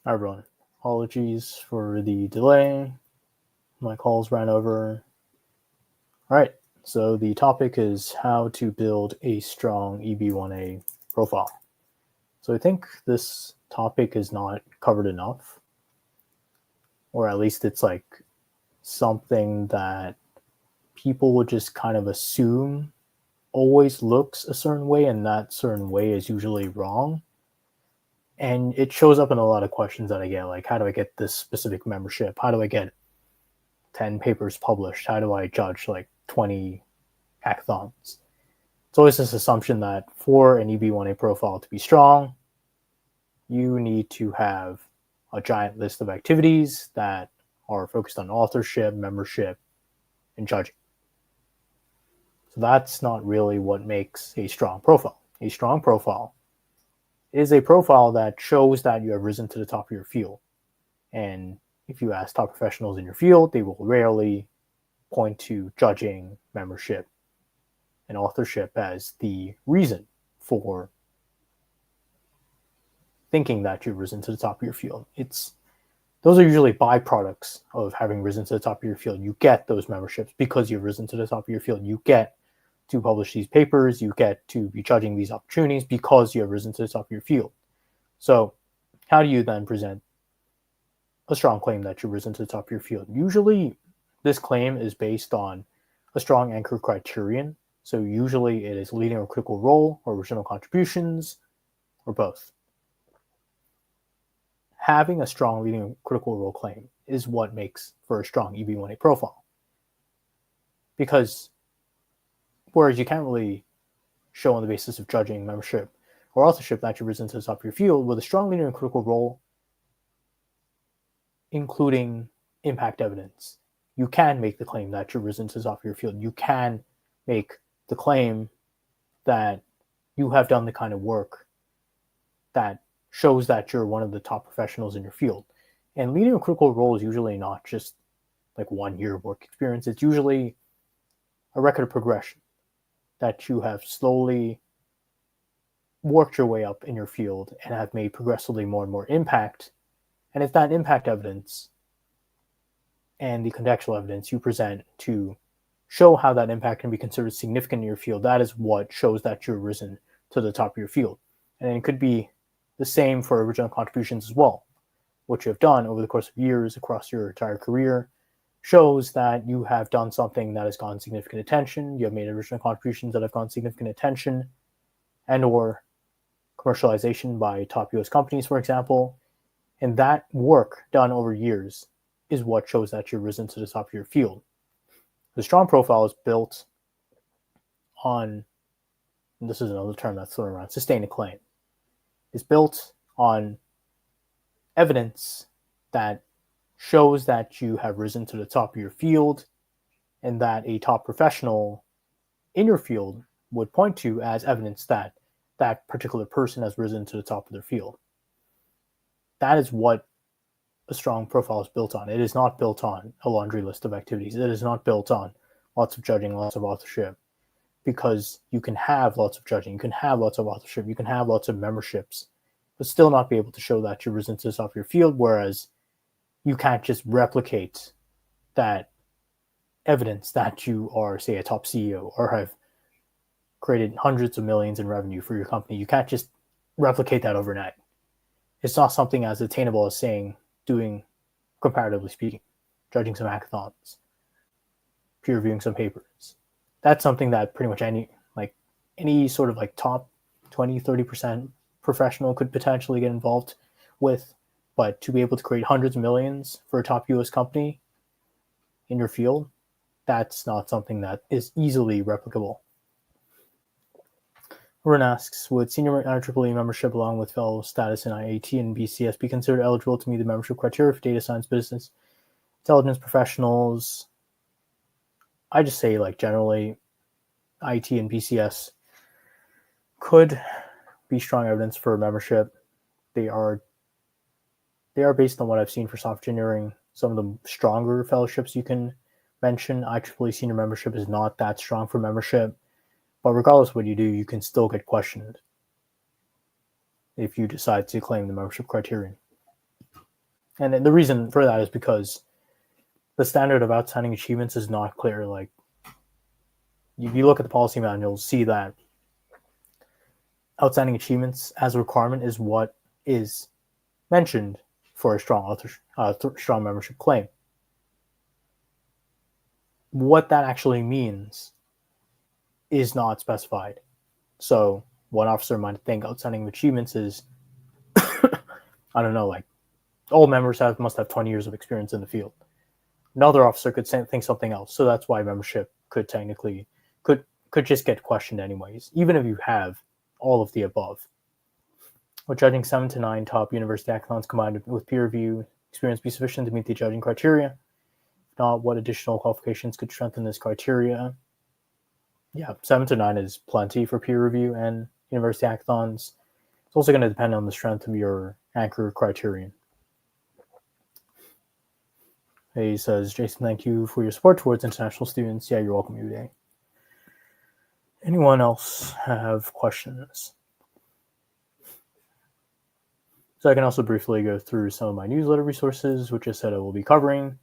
Hi everyone. Apologies for the delay. My calls ran over. All right. So the topic is how to build a strong EB-1A profile. So I think this topic is not covered enough, or at least it's like something that people would just kind of assume always looks a certain way, and that certain way is usually wrong. And it shows up in a lot of questions that I get, like how do I get this specific membership? How do I get 10 papers published? How do I judge like 20 hackathons? It's always this assumption that for an EB-1A profile to be strong, you need to have a giant list of activities that are focused on authorship, membership, and judging. So that's not really what makes a strong profile. A strong profile is a profile that shows that you have risen to the top of your field. And if you ask top professionals in your field, they will rarely point to judging, membership, and authorship as the reason for thinking that you've risen to the top of your field. Those are usually byproducts of having risen to the top of your field. You get those memberships because you've risen to the top of your field. You get to publish these papers. You get to be judging these opportunities because you have risen to the top of your field. So how do you then present a strong claim that you've risen to the top of your field? Usually this claim is based on a strong anchor criterion. So usually it is leading or critical role or original contributions or both. Having a strong leading or critical role claim is what makes for a strong EB-1A profile. Because whereas you can't really show on the basis of judging, membership, or authorship that you've risen to the top of your field, with a strong leading or critical role, including impact evidence, you can make the claim that you've risen to the top of your field. You can make the claim that you have done the kind of work that shows that you're one of the top professionals in your field. And leading a critical role is usually not just like 1 year of work experience. It's usually a record of progression that you have slowly worked your way up in your field and have made progressively more and more impact. And it's that impact evidence and the contextual evidence you present to show how that impact can be considered significant in your field. That is what shows that you've risen to the top of your field. And it could be the same for original contributions as well. What you have done over the course of years across your entire career shows that you have done something that has gotten significant attention. You have made original contributions that have gotten significant attention and or commercialization by top US companies, for example. And that work done over years is what shows that you've risen to the top of your field. The strong profile is built on, and this is another term that's thrown around, sustain a claim. Is built on evidence that shows that you have risen to the top of your field and that a top professional in your field would point to as evidence that that particular person has risen to the top of their field. That is what a strong profile is built on. It is not built on a laundry list of activities. It is not built on lots of judging, lots of authorship, because you can have lots of judging, you can have lots of authorship, you can have lots of memberships, but still not be able to show that you've risen to the top of your field, whereas you can't just replicate that evidence that you are, say, a top CEO or have created hundreds of millions in revenue for your company. You can't just replicate that overnight. It's not something as attainable as saying, doing, comparatively speaking, judging some hackathons, peer reviewing some papers. That's something that pretty much any sort of like top 20, 30% professional could potentially get involved with. But to be able to create hundreds of millions for a top US company in your field, that's not something that is easily replicable. Ren asks, would senior IEEE membership along with fellow status in IAT and BCS be considered eligible to meet the membership criteria for data science business intelligence professionals? I just say like generally IAT and BCS could be strong evidence for membership. They are based on what I've seen for software engineering, some of the stronger fellowships you can mention. IEEE senior membership is not that strong for membership, but regardless of what you do, you can still get questioned if you decide to claim the membership criterion. And the reason for that is because the standard of outstanding achievements is not clear. Like, if you look at the policy manual, see that outstanding achievements as a requirement is what is mentioned for a strong strong membership claim. What that actually means is not specified. So one officer might think outstanding achievements is, I don't know, like all members must have 20 years of experience in the field. Another officer could think something else. So that's why membership could just get questioned anyways, even if you have all of the above. Would judging 7 to 9 top university hackathons combined with peer review experience be sufficient to meet the judging criteria? If not, what additional qualifications could strengthen this criteria? Yeah, 7 to 9 is plenty for peer review and university hackathons. It's also going to depend on the strength of your anchor criterion. He says, Jason, thank you for your support towards international students. Yeah, you're welcome, EB-1A. Anyone else have questions? So I can also briefly go through some of my newsletter resources, which I said I will be covering.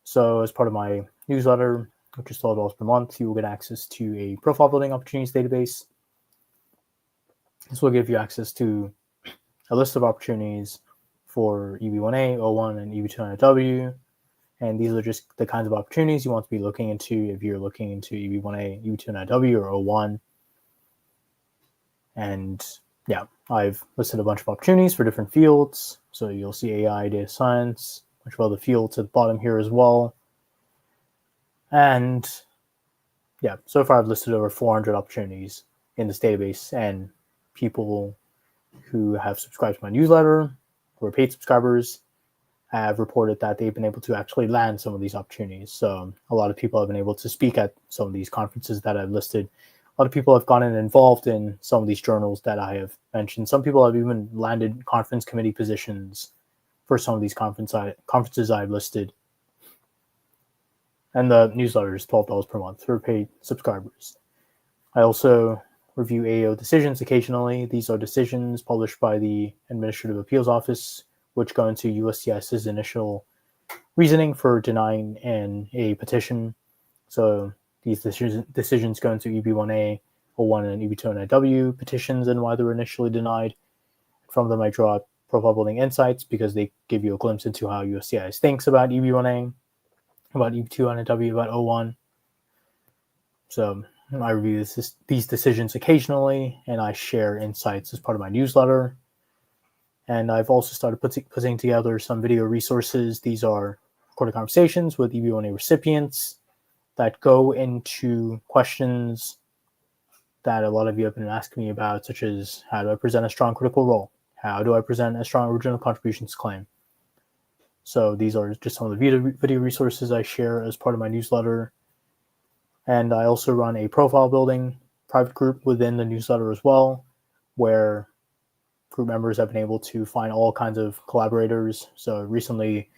So as part of my newsletter, which is $12 per month, you will get access to a profile building opportunities database. This will give you access to a list of opportunities for EB-1A, O1, and EB-2A. And these are just the kinds of opportunities you want to be looking into if you're looking into EB-1A, EB-2A, or O1. And yeah, I've listed a bunch of opportunities for different fields. So you'll see AI, data science, a bunch of other fields at the bottom here as well. And yeah, so far I've listed over 400 opportunities in this database, and people who have subscribed to my newsletter, who are paid subscribers, have reported that they've been able to actually land some of these opportunities. So a lot of people have been able to speak at some of these conferences that I've listed. A lot of people have gotten involved in some of these journals that I have mentioned. Some people have even landed conference committee positions for some of these conferences I've listed. And the newsletter is $12 per month for paid subscribers. I also review AO decisions occasionally. These are decisions published by the Administrative Appeals Office, which go into USCIS's initial reasoning for denying a petition. So these decisions go into EB-1A, O1, and EB-2A petitions and why they were initially denied. From them, I draw profile building insights because they give you a glimpse into how USCIS thinks about EB-1A, about EB-2A, about O1. So I review these decisions occasionally, and I share insights as part of my newsletter. And I've also started putting together some video resources. These are recorded conversations with EB-1A recipients that go into questions that a lot of you have been asking me about, such as how do I present a strong critical role? How do I present a strong original contributions claim? So these are just some of the video resources I share as part of my newsletter. And I also run a profile building private group within the newsletter as well, where group members have been able to find all kinds of collaborators. So recently,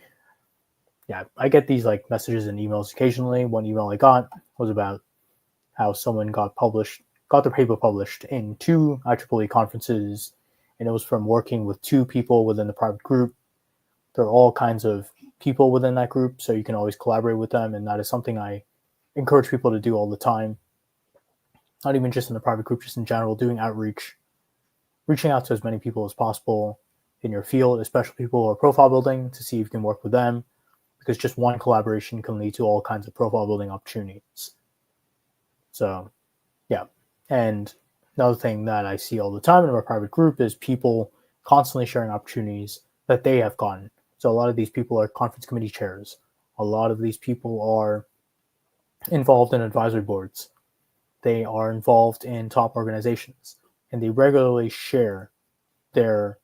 yeah, I get these like messages and emails occasionally. One email I got was about how someone got their paper published in 2 IEEE conferences, and it was from working with 2 people within the private group. There are all kinds of people within that group, so you can always collaborate with them, and that is something I encourage people to do all the time. Not even just in the private group, just in general, doing outreach, reaching out to as many people as possible in your field, especially people who are profile building, to see if you can work with them, because just one collaboration can lead to all kinds of profile building opportunities. So, yeah. And another thing that I see all the time in our private group is people constantly sharing opportunities that they have gotten. So a lot of these people are conference committee chairs. A lot of these people are involved in advisory boards. They are involved in top organizations, and they regularly share the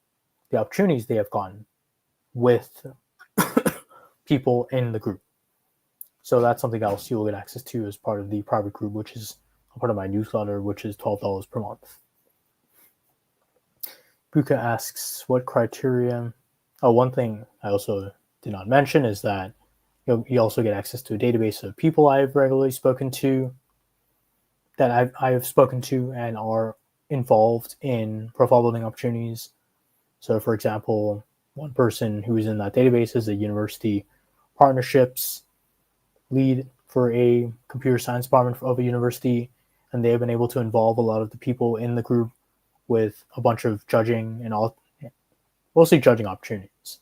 opportunities they have gotten with people in the group. So that's something else you will get access to as part of the private group, which is a part of my newsletter, which is $12 per month. Buka asks, what criteria? Oh, one thing I also did not mention is that you also get access to a database of people I've regularly spoken to, that I have spoken to and are involved in profile building opportunities. So, for example, one person who is in that database is a university partnerships lead for a computer science department of a university, and they have been able to involve a lot of the people in the group with a bunch of judging and mostly judging opportunities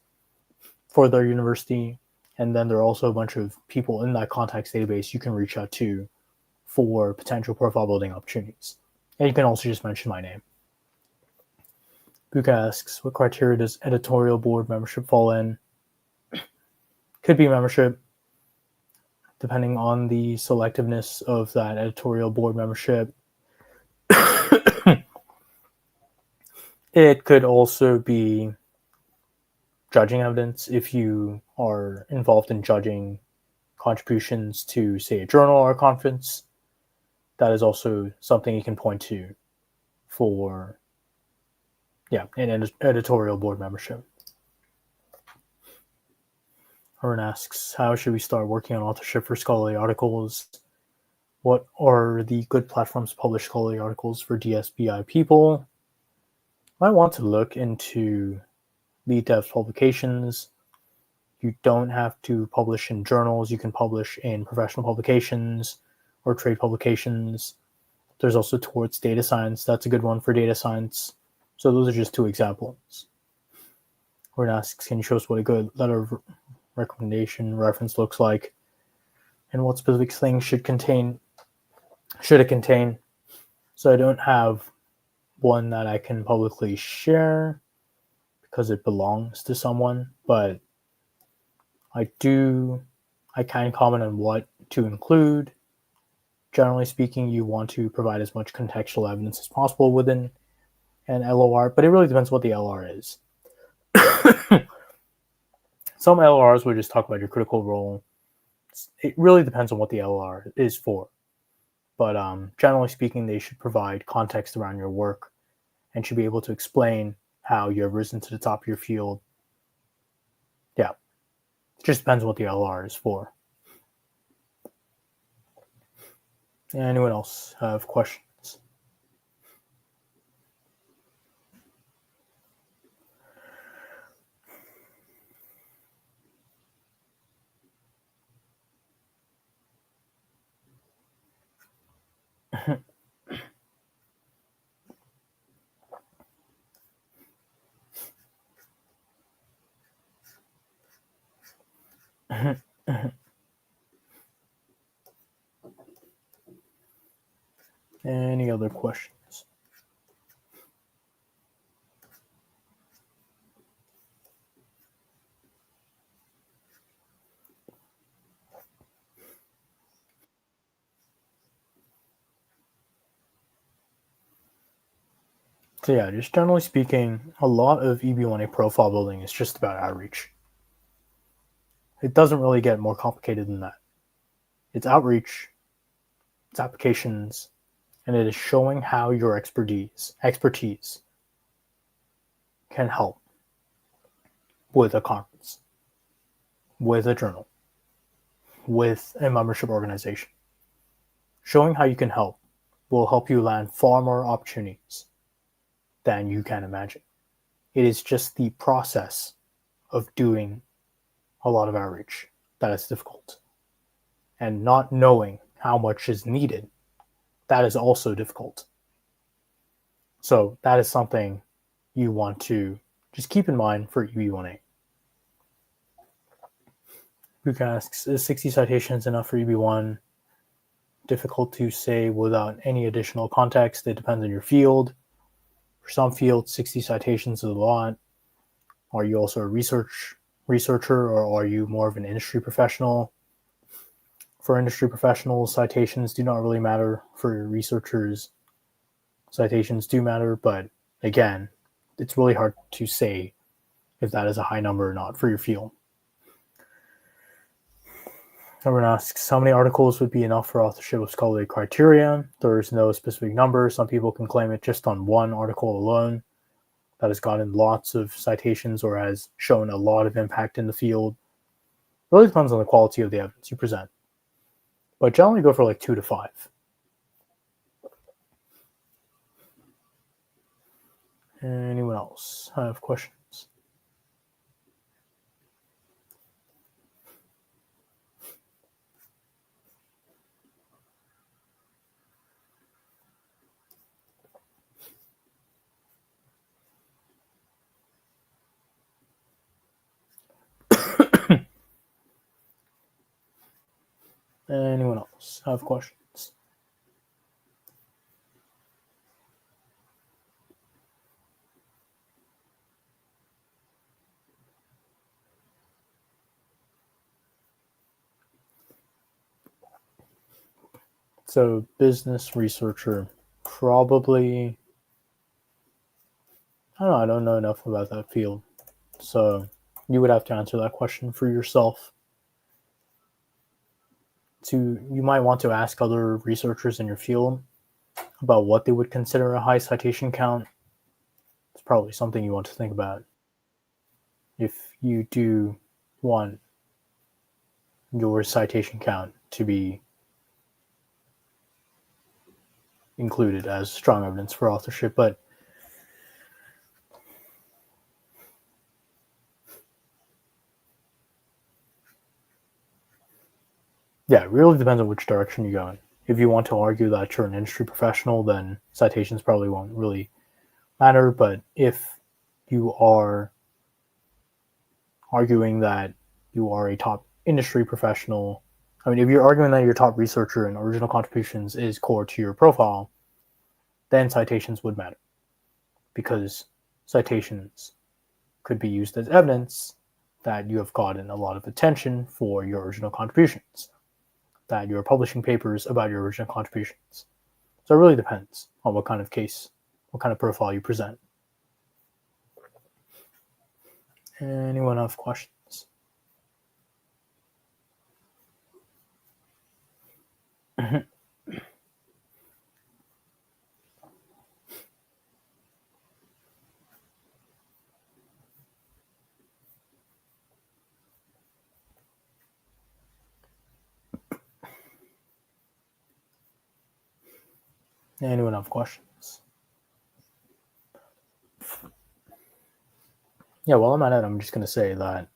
for their university. And then there are also a bunch of people in that contacts database you can reach out to for potential profile building opportunities. And you can also just mention my name. Buka asks, what criteria does editorial board membership fall in? Could be membership, depending on the selectiveness of that editorial board membership. It could also be judging evidence if you are involved in judging contributions to, say, a journal or a conference. That is also something you can point to for, an editorial board membership. Aaron asks, how should we start working on authorship for scholarly articles? What are the good platforms to publish scholarly articles for DSBI people? I want to look into lead dev publications. You don't have to publish in journals. You can publish in professional publications or trade publications. There's also Towards Data Science. That's a good one for data science. So those are just two examples. Aaron asks, can you show us what a good letter of recommendation reference looks like and what specific things should it contain? So I don't have one that I can publicly share because it belongs to someone, but I can comment on what to include. Generally speaking, you want to provide as much contextual evidence as possible within an LOR, but it really depends what the LR is. Some LRs will just talk about your critical role. It really depends on what the LR is for. But generally speaking, they should provide context around your work and should be able to explain how you have risen to the top of your field. Yeah, it just depends on what the LR is for. Anyone else have questions? Any other questions? So yeah, just generally speaking, a lot of EB-1A profile building is just about outreach. It doesn't really get more complicated than that. It's outreach, it's applications, and it is showing how your expertise can help with a conference, with a journal, with a membership organization. Showing how you can help will help you land far more opportunities than you can imagine. It is just the process of doing a lot of outreach that is difficult. And not knowing how much is needed, that is also difficult. So that is something you want to just keep in mind for EB-1A. Luke asks, is 60 citations enough for EB-1? Difficult to say without any additional context. It depends on your field. For some fields, 60 citations is a lot. Are you also a researcher, or are you more of an industry professional? For industry professionals, citations do not really matter. For researchers, citations do matter, but again, it's really hard to say if that is a high number or not for your field. Everyone asks, how many articles would be enough for authorship of scholarly criteria? There is no specific number. Some people can claim it just on one article alone that has gotten lots of citations or has shown a lot of impact in the field. It really depends on the quality of the evidence you present. But generally go for like 2 to 5. Anyone else have questions? Anyone else have questions? So, business researcher, probably. I don't know enough about that field. So, you would have to answer that question for yourself. You might want to ask other researchers in your field about what they would consider a high citation count. It's probably something you want to think about. If you do want your citation count to be included as strong evidence for authorship, but yeah, it really depends on which direction you go in. If you want to argue that you're an industry professional, then citations probably won't really matter. But if you are arguing that you are a top industry professional, if you're arguing that you're a top researcher and original contributions is core to your profile, then citations would matter, because citations could be used as evidence that you have gotten a lot of attention for your original contributions, that you're publishing papers about your original contributions. So it really depends on what kind of case, what kind of profile you present. Anyone have questions? Anyone have questions? Yeah, while I'm at it, I'm just going to say that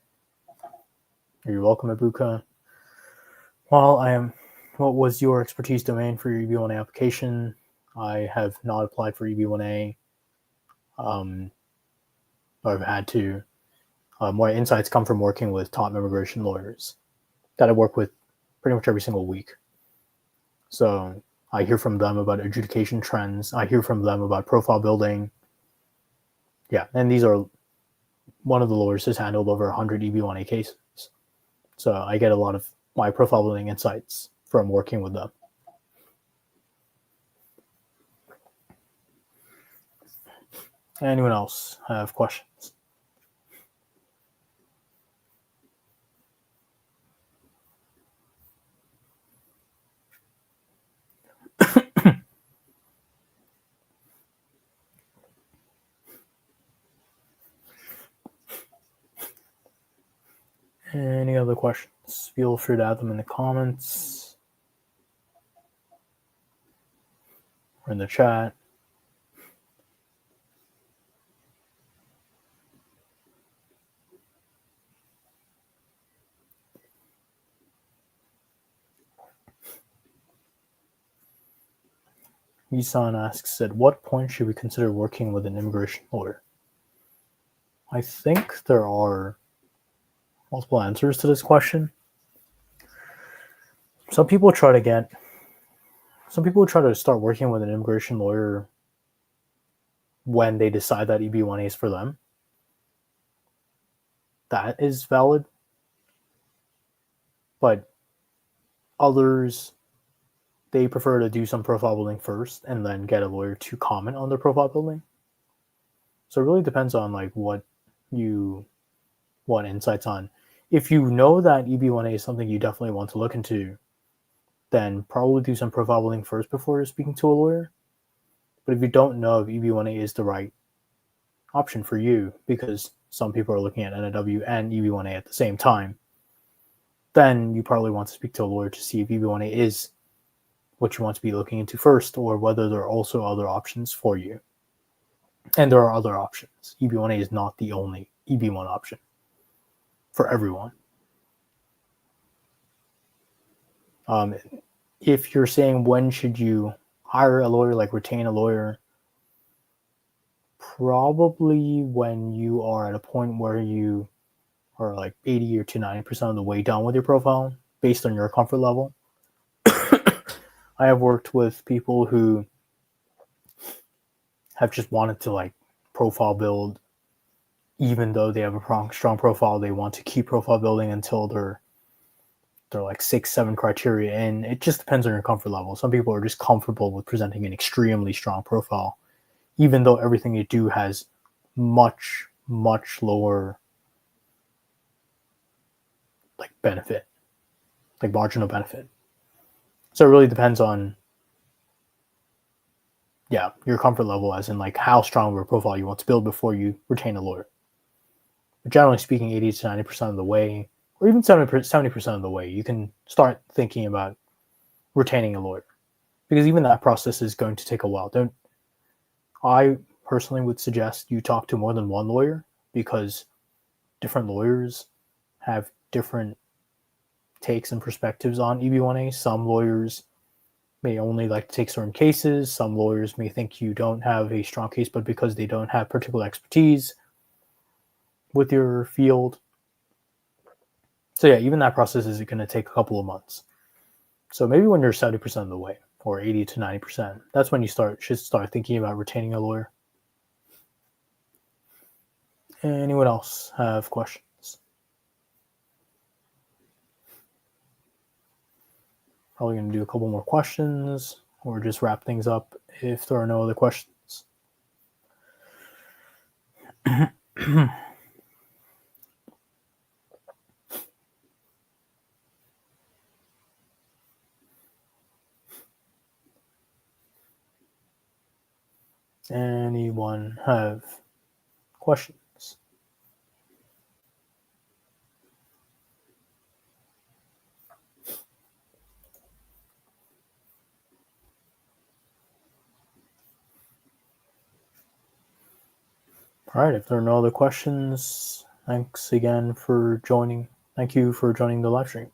you're welcome, Ibuka. What was your expertise domain for your EB-1A application? I have not applied for EB-1A. I've had to. My insights come from working with top immigration lawyers that I work with pretty much every single week. So I hear from them about adjudication trends. I hear from them about profile building. Yeah, and these are, one of the lawyers has handled over 100 EB-1A cases. So I get a lot of my profile building insights from working with them. Anyone else have questions? Any other questions? Feel free to add them in the comments or in the chat. Isan asks, at what point should we consider working with an immigration lawyer? I think there are multiple answers to this question. Some people try to start working with an immigration lawyer when they decide that EB-1A is for them. That is valid. But others, they prefer to do some profile building first and then get a lawyer to comment on their profile building. So it really depends on what you want insights on. If you know that EB-1A is something you definitely want to look into, then probably do some profile building first before you're speaking to a lawyer. But if you don't know if EB-1A is the right option for you, because some people are looking at NIW and EB-1A at the same time, then you probably want to speak to a lawyer to see if EB-1A is what you want to be looking into first, or whether there are also other options for you. And there are other options. EB-1A is not the only EB-1 option for everyone. If you're saying when should you hire a lawyer, retain a lawyer, probably when you are at a point where you are 80 or to 90% of the way done with your profile based on your comfort level. I have worked with people who have just wanted to like profile build, even though they have a strong profile. They want to keep profile building until they're like 6-7 criteria, and it just depends on your comfort level. Some people are just comfortable with presenting an extremely strong profile, even though everything they do has much lower like benefit, like marginal benefit. So it really depends on your comfort level, as in like how strong of a profile you want to build before you retain a lawyer. But generally speaking, 80 to 90% of the way, or even 70% of the way, you can start thinking about retaining a lawyer, because even that process is going to take a while. I personally would suggest you talk to more than one lawyer, because different lawyers have different takes and perspectives on EB-1A. Some lawyers may only like to take certain cases. Some lawyers may think you don't have a strong case, but because they don't have particular expertise with your field. So yeah, even that process is going to take a couple of months. So maybe when you're 70% of the way, or 80 to 90%, that's when you should start thinking about retaining a lawyer. Anyone else have questions? Probably going to do a couple more questions, or just wrap things up if there are no other questions. Anyone have questions? All right, if there are no other questions, thanks again for joining. Thank you for joining the live stream.